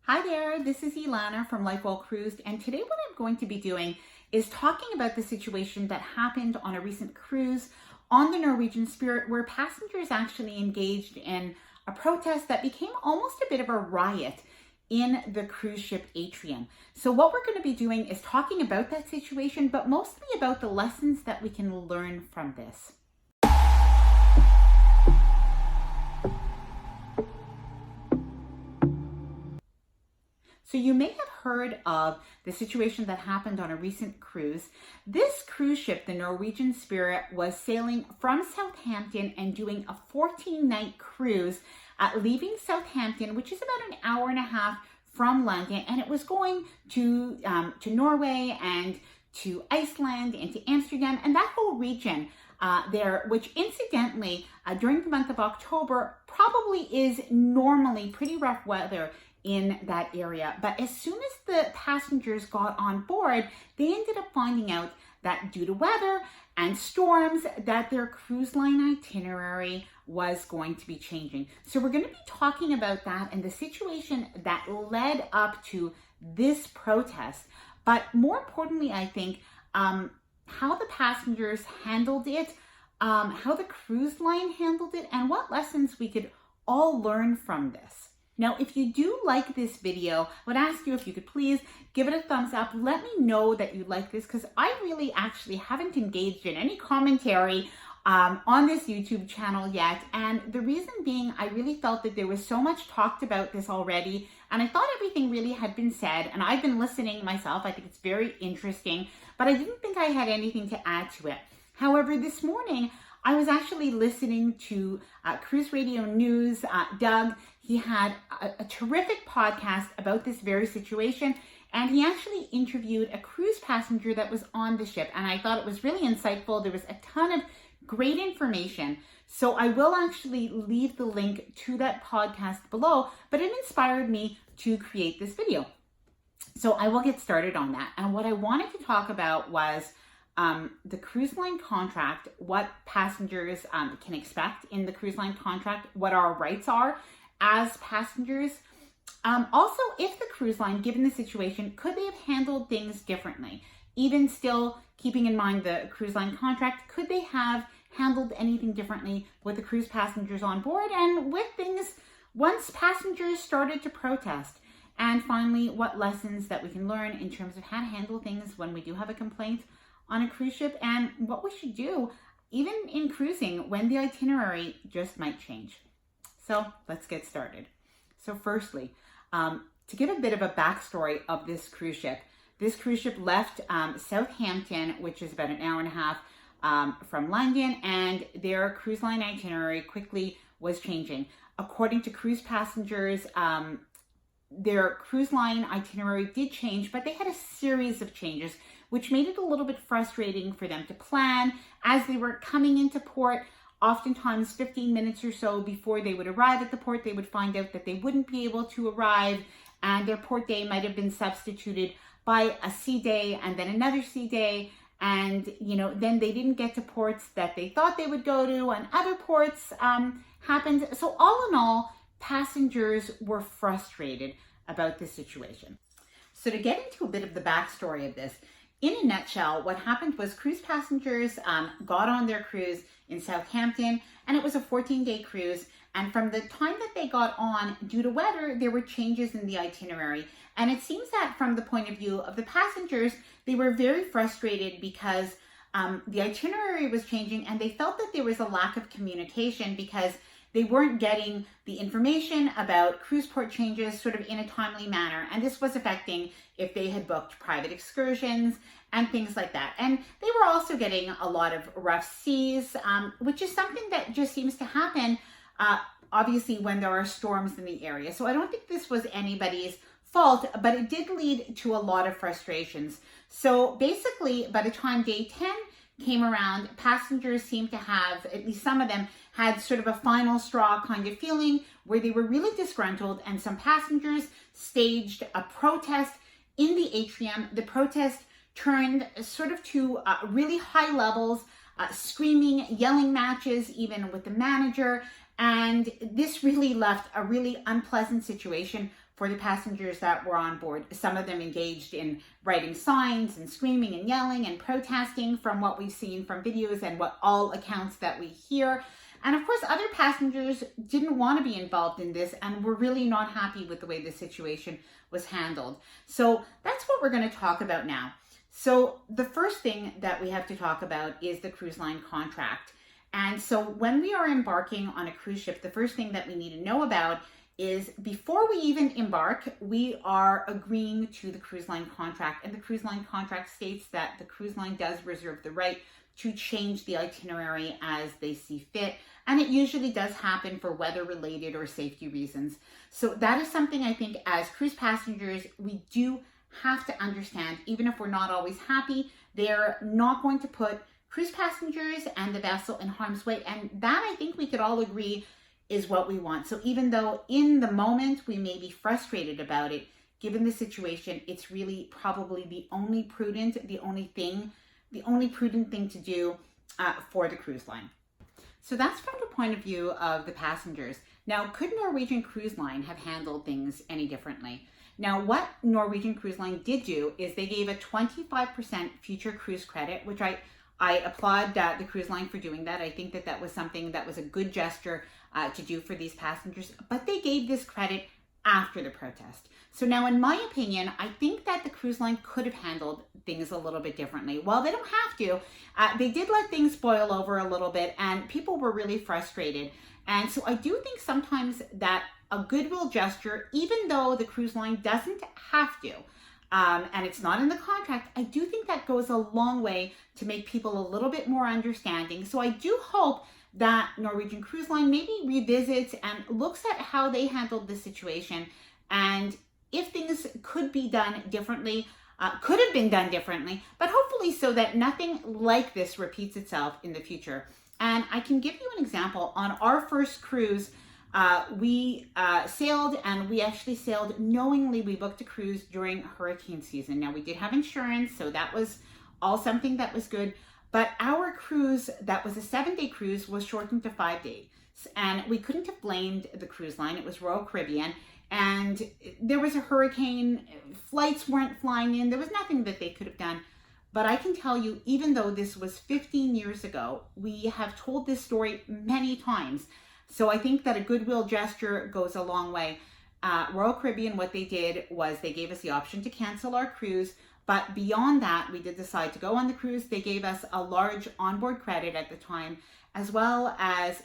Hi there, this is Ilana from Life Well Cruised, and today what I'm going to be doing is talking about the situation that happened on a recent cruise on the Norwegian Spirit, where passengers actually engaged in a protest that became almost a bit of a riot in the cruise ship atrium. So what we're going to be doing is talking about that situation, but mostly about the lessons that we can learn from this. So you may have heard of the situation that happened on a recent cruise. This cruise ship, the Norwegian Spirit, was sailing from Southampton and doing a 14-night cruise, leaving Southampton, which is about an hour and a half from London, and it was going to Norway and to Iceland and to Amsterdam and that whole region there, which incidentally, during the month of October, probably is normally pretty rough weather in that area. But as soon as the passengers got on board, they ended up finding out that due to weather and storms, that their cruise line itinerary was going to be changing. So we're going to be talking about that and the situation that led up to this protest. But more importantly, I think, how the passengers handled it, how the cruise line handled it, and what lessons we could all learn from this. Now, if you do like this video, I would ask you if you could please give it a thumbs up. Let me know that you like this, because I really actually haven't engaged in any commentary on this YouTube channel yet. And the reason being, I really felt that there was so much talked about this already, and I thought everything really had been said, and I've been listening myself. I think it's very interesting, but I didn't think I had anything to add to it. However, this morning, I was actually listening to Cruise Radio News. Doug, he had a terrific podcast about this very situation, and he actually interviewed a cruise passenger that was on the ship, and I thought it was really insightful. There was a ton of great information. So I will actually leave the link to that podcast below, but it inspired me to create this video. So I will get started on that. And what I wanted to talk about was the cruise line contract, what passengers can expect in the cruise line contract, what our rights are as passengers. Also, if the cruise line, given the situation, could they have handled things differently? Even still keeping in mind the cruise line contract, could they have handled anything differently with the cruise passengers on board and with things once passengers started to protest? And finally, what lessons that we can learn in terms of how to handle things when we do have a complaint on a cruise ship, and what we should do even in cruising when the itinerary just might change. So let's get started. So firstly, to give a bit of a backstory of this cruise ship left Southampton, which is about an hour and a half from London, and their cruise line itinerary quickly was changing. According to cruise passengers, their cruise line itinerary did change, but they had a series of changes, which made it a little bit frustrating for them to plan as they were coming into port. Oftentimes 15 minutes or so before they would arrive at the port, they would find out that they wouldn't be able to arrive, and their port day might have been substituted by a sea day and then another sea day. And, then they didn't get to ports that they thought they would go to, and other ports happened. So all in all, passengers were frustrated about this situation. So to get into a bit of the backstory of this, in a nutshell, what happened was cruise passengers got on their cruise in Southampton, and it was a 14-day cruise. And from the time that they got on, due to weather, there were changes in the itinerary. And it seems that from the point of view of the passengers, they were very frustrated because the itinerary was changing, and they felt that there was a lack of communication because they weren't getting the information about cruise port changes sort of in a timely manner. And this was affecting if they had booked private excursions and things like that. And they were also getting a lot of rough seas, which is something that just seems to happen, obviously, when there are storms in the area. So I don't think this was anybody's fault, but it did lead to a lot of frustrations. So basically, by the time day 10 came around, passengers seemed to have, at least some of them, had sort of a final straw kind of feeling where they were really disgruntled, and some passengers staged a protest in the atrium. The protest turned sort of to really high levels, screaming, yelling matches, even with the manager. And this really left a really unpleasant situation for the passengers that were on board. Some of them engaged in writing signs and screaming and yelling and protesting from what we've seen from videos and what all accounts that we hear. And of course, other passengers didn't want to be involved in this and were really not happy with the way the situation was handled. So that's what we're going to talk about now. So the first thing that we have to talk about is the cruise line contract. And so when we are embarking on a cruise ship, the first thing that we need to know about is before we even embark, we are agreeing to the cruise line contract. And the cruise line contract states that the cruise line does reserve the right to change the itinerary as they see fit. And it usually does happen for weather-related or safety reasons. So that is something I think as cruise passengers, we do have to understand, even if we're not always happy, they're not going to put cruise passengers and the vessel in harm's way. And that I think we could all agree is what we want. So even though in the moment we may be frustrated about it, given the situation, it's really probably the only prudent thing to do for the cruise line. So that's from the point of view of the passengers. Now, could Norwegian Cruise Line have handled things any differently? Now, what Norwegian Cruise Line did do is they gave a 25% future cruise credit, which I applaud the cruise line for doing that. I think that that was something that was a good gesture to do for these passengers, but they gave this credit after the protest. So now, in my opinion, I think that the cruise line could have handled things a little bit differently. Well, they don't have to. They did let things boil over a little bit, and people were really frustrated. And so I do think sometimes that a goodwill gesture, even though the cruise line doesn't have to, and it's not in the contract, I do think that goes a long way to make people a little bit more understanding. So I do hope that Norwegian Cruise Line maybe revisits and looks at how they handled the situation, and if things could be done differently, could have been done differently, but hopefully so that nothing like this repeats itself in the future. And I can give you an example. On our first cruise, we sailed, and we actually sailed knowingly. We booked a cruise during hurricane season. Now, we did have insurance, so that was all something that was good. But our cruise, that was a 7-day cruise, was shortened to 5 days. And we couldn't have blamed the cruise line. It was Royal Caribbean. And there was a hurricane. Flights weren't flying in. There was nothing that they could have done. But I can tell you, even though this was 15 years ago, we have told this story many times. So I think that a goodwill gesture goes a long way. Royal Caribbean, what they did was they gave us the option to cancel our cruise. But beyond that, we did decide to go on the cruise. They gave us a large onboard credit at the time, as well as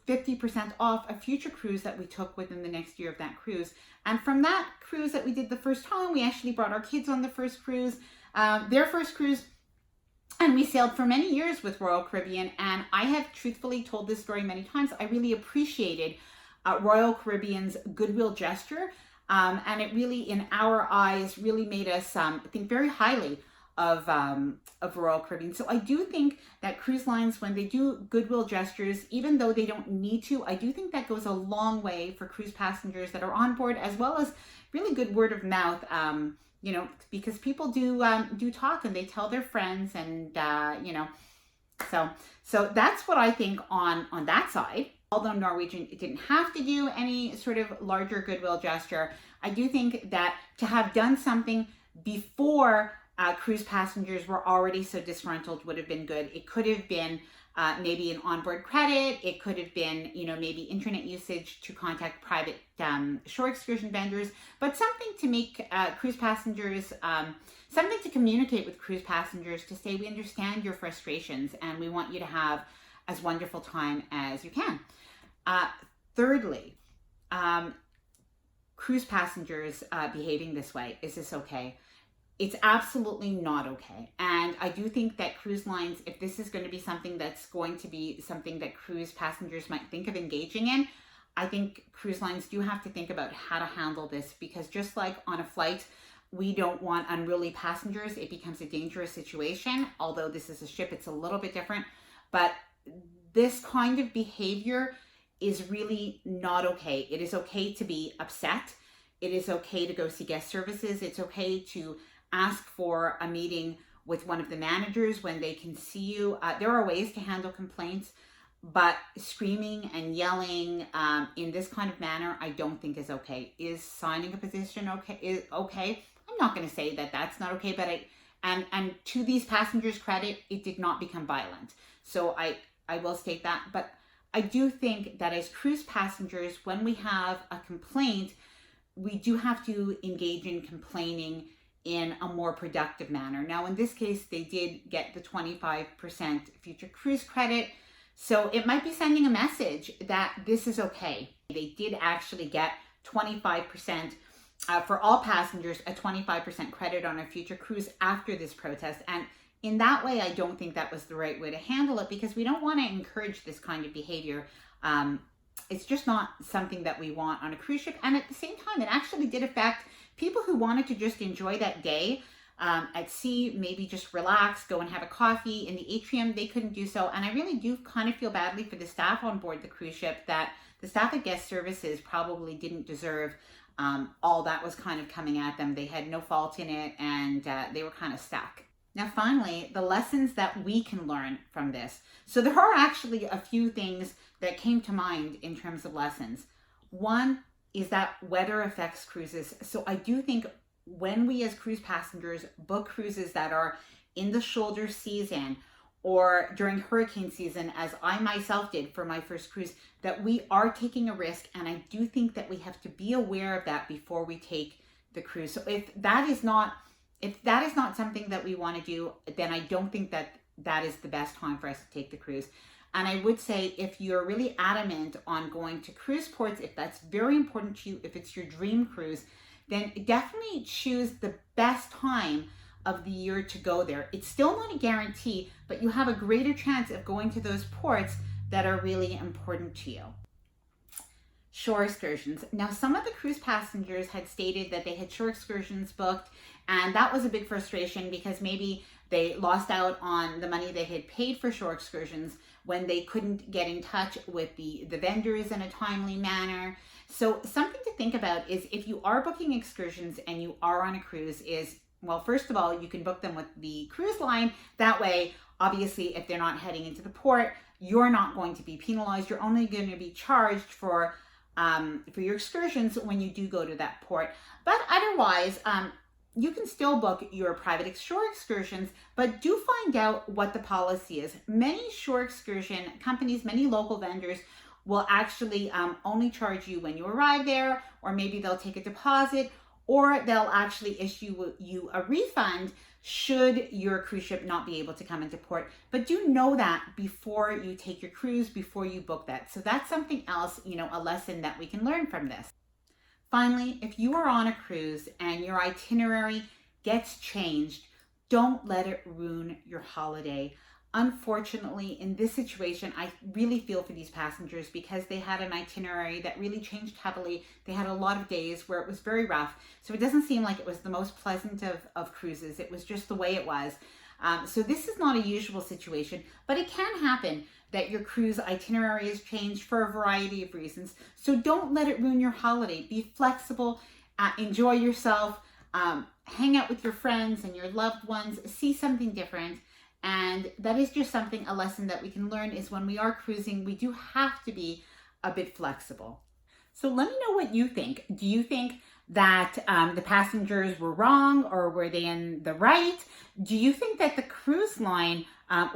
50% off a future cruise that we took within the next year of that cruise. And from that cruise that we did the first time, we actually brought our kids on the first cruise, their first cruise, and we sailed for many years with Royal Caribbean. And I have truthfully told this story many times. I really appreciated Royal Caribbean's goodwill gesture. And it really, in our eyes, really made us think very highly of Royal Caribbean. So I do think that cruise lines, when they do goodwill gestures, even though they don't need to, I do think that goes a long way for cruise passengers that are on board, as well as really good word of mouth, because people do talk and they tell their friends, and so that's what I think on that side. Although Norwegian didn't have to do any sort of larger goodwill gesture, I do think that to have done something before cruise passengers were already so disgruntled would have been good. It could have been maybe an onboard credit. It could have been, maybe internet usage to contact private shore excursion vendors, but something to make cruise passengers, something to communicate with cruise passengers to say, we understand your frustrations and we want you to have as wonderful time as you can. Thirdly, cruise passengers behaving this way. Is this okay? It's absolutely not okay. And I do think that cruise lines, if this is going to be something that's going to be something that cruise passengers might think of engaging in, I think cruise lines do have to think about how to handle this, because just like on a flight, we don't want unruly passengers. It becomes a dangerous situation. Although this is a ship, it's a little bit different. But this kind of behavior is really not okay. It is okay to be upset. It is okay to go see guest services. It's okay to ask for a meeting with one of the managers when they can see you. There are ways to handle complaints. but screaming and yelling in this kind of manner, I don't think is okay. Is signing a petition okay? Is okay? I'm not going to say that that's not okay, but and to these passengers' credit, it did not become violent. So I will state that. But I do think that as cruise passengers, when we have a complaint, we do have to engage in complaining in a more productive manner. Now, in this case, they did get the 25% future cruise credit. So it might be sending a message that this is okay. They did actually get 25% for all passengers, a 25% credit on a future cruise after this protest. And in that way, I don't think that was the right way to handle it, because we don't want to encourage this kind of behavior. It's just not something that we want on a cruise ship. And at the same time, it actually did affect people who wanted to just enjoy that day at sea, maybe just relax, go and have a coffee in the atrium. They couldn't do so. And I really do kind of feel badly for the staff on board the cruise ship, that the staff at guest services probably didn't deserve all that was kind of coming at them. They had no fault in it, and they were kind of stuck. Now, finally, the lessons that we can learn from this. So there are actually a few things that came to mind in terms of lessons. One is that weather affects cruises. So I do think when we as cruise passengers book cruises that are in the shoulder season or during hurricane season, as I myself did for my first cruise, that we are taking a risk. And I do think that we have to be aware of that before we take the cruise. So if that is not something that we want to do, then I don't think that that is the best time for us to take the cruise. And I would say, if you're really adamant on going to cruise ports, if that's very important to you, if it's your dream cruise, then definitely choose the best time of the year to go there. It's still not a guarantee, but you have a greater chance of going to those ports that are really important to you. Shore excursions. Now, some of the cruise passengers had stated that they had shore excursions booked, and that was a big frustration because maybe they lost out on the money they had paid for shore excursions when they couldn't get in touch with the vendors in a timely manner. So something to think about is, if you are booking excursions and you are on a cruise, is, well, first of all, you can book them with the cruise line. That way, obviously, if they're not heading into the port, you're not going to be penalized. You're only going to be charged for your excursions when you do go to that port. But otherwise, you can still book your private shore excursions, but do find out what the policy is. Many shore excursion companies, many local vendors will actually only charge you when you arrive there, or maybe they'll take a deposit, or they'll actually issue you a refund should your cruise ship not be able to come into port. But do know that before you take your cruise, before you book that. So that's something else, a lesson that we can learn from this. Finally, if you are on a cruise and your itinerary gets changed, don't let it ruin your holiday. Unfortunately, in this situation, I really feel for these passengers, because they had an itinerary that really changed heavily. They had a lot of days where it was very rough. So it doesn't seem like it was the most pleasant of cruises. It was just the way it was. So this is not a usual situation, but it can happen that your cruise itinerary is changed for a variety of reasons. So don't let it ruin your holiday. Be flexible, enjoy yourself, hang out with your friends and your loved ones, see something different. And that is just a lesson that we can learn, is when we are cruising, we do have to be a bit flexible. So let me know what you think. Do you think that the passengers were wrong, or were they in the right? Do you think that the cruise line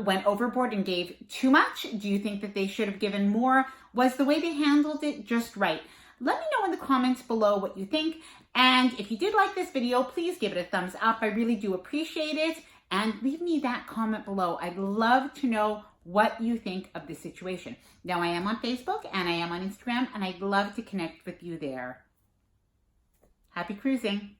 went overboard and gave too much? Do you think that they should have given more? Was the way they handled it just right? Let me know in the comments below what you think. And if you did like this video, please give it a thumbs up. I really do appreciate it. And leave me that comment below. I'd love to know what you think of this situation. Now, I am on Facebook and I am on Instagram, and I'd love to connect with you there. Happy cruising.